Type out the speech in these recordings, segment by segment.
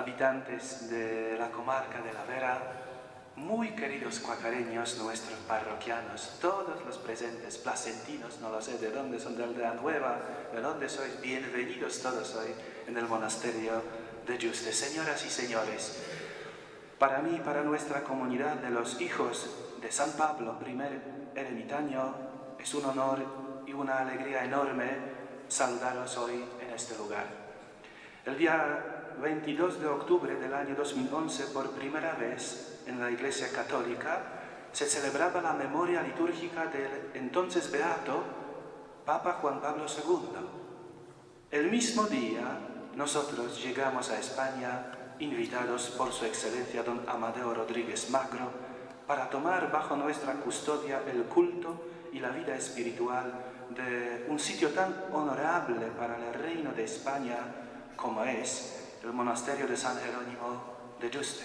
habitantes de la comarca de la Vera, muy queridos cuacareños, nuestros parroquianos, todos los presentes, placentinos, no lo sé de dónde son, de Aldea Nueva, de dónde sois, bienvenidos todos hoy en el monasterio de Yuste. Señoras y señores, para mí, para nuestra comunidad de los hijos de San Pablo, primer eremitaño, es un honor y una alegría enorme saludaros hoy en este lugar. El día 22 de octubre del año 2011, por primera vez en la Iglesia Católica, se celebraba la memoria litúrgica del entonces beato Papa Juan Pablo II. El mismo día, nosotros llegamos a España invitados por su excelencia don Amadeo Rodríguez Macro para tomar bajo nuestra custodia el culto y la vida espiritual de un sitio tan honorable para el reino de España como es el monasterio de San Jerónimo de Yuste.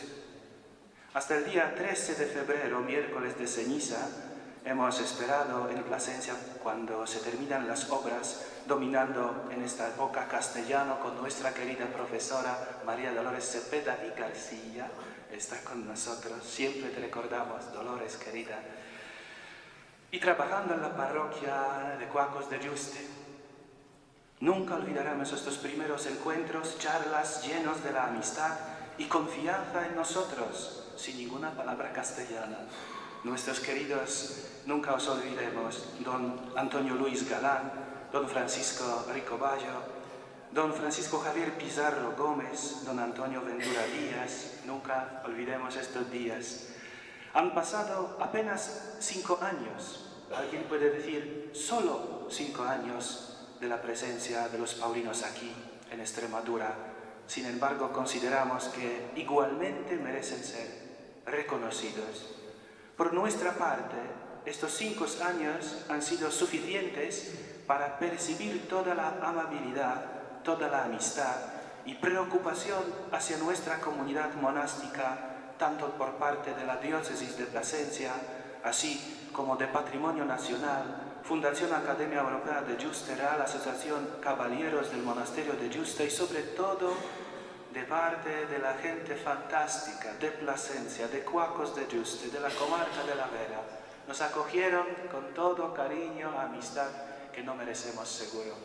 Hasta el día 13 de febrero, miércoles de ceniza, hemos esperado en Plasencia cuando se terminan las obras, dominando en esta época castellano con nuestra querida profesora María Dolores Cepeda y García. Está con nosotros, siempre te recordamos, Dolores querida. Y trabajando en la parroquia de Cuacos de Yuste. Nunca olvidaremos estos primeros encuentros, charlas llenos de la amistad y confianza en nosotros, sin ninguna palabra castellana. Nuestros queridos, nunca os olvidemos, don Antonio Luis Galán, don Francisco Ricoballo, don Francisco Javier Pizarro Gómez, don Antonio Ventura Díaz, nunca olvidemos estos días. Han pasado apenas 5 años, alguien puede decir solo 5 años, de la presencia de los paulinos aquí, en Extremadura. Sin embargo, consideramos que igualmente merecen ser reconocidos. Por nuestra parte, estos 5 años han sido suficientes para percibir toda la amabilidad, toda la amistad y preocupación hacia nuestra comunidad monástica, tanto por parte de la diócesis de Plasencia, así como de Patrimonio Nacional, Fundación Academia Europea de Yuste, Real Asociación Caballeros del Monasterio de Yuste y sobre todo de parte de la gente fantástica de Plasencia, de Cuacos de Yuste, de la comarca de la Vera. Nos acogieron con todo cariño, amistad que no merecemos seguro.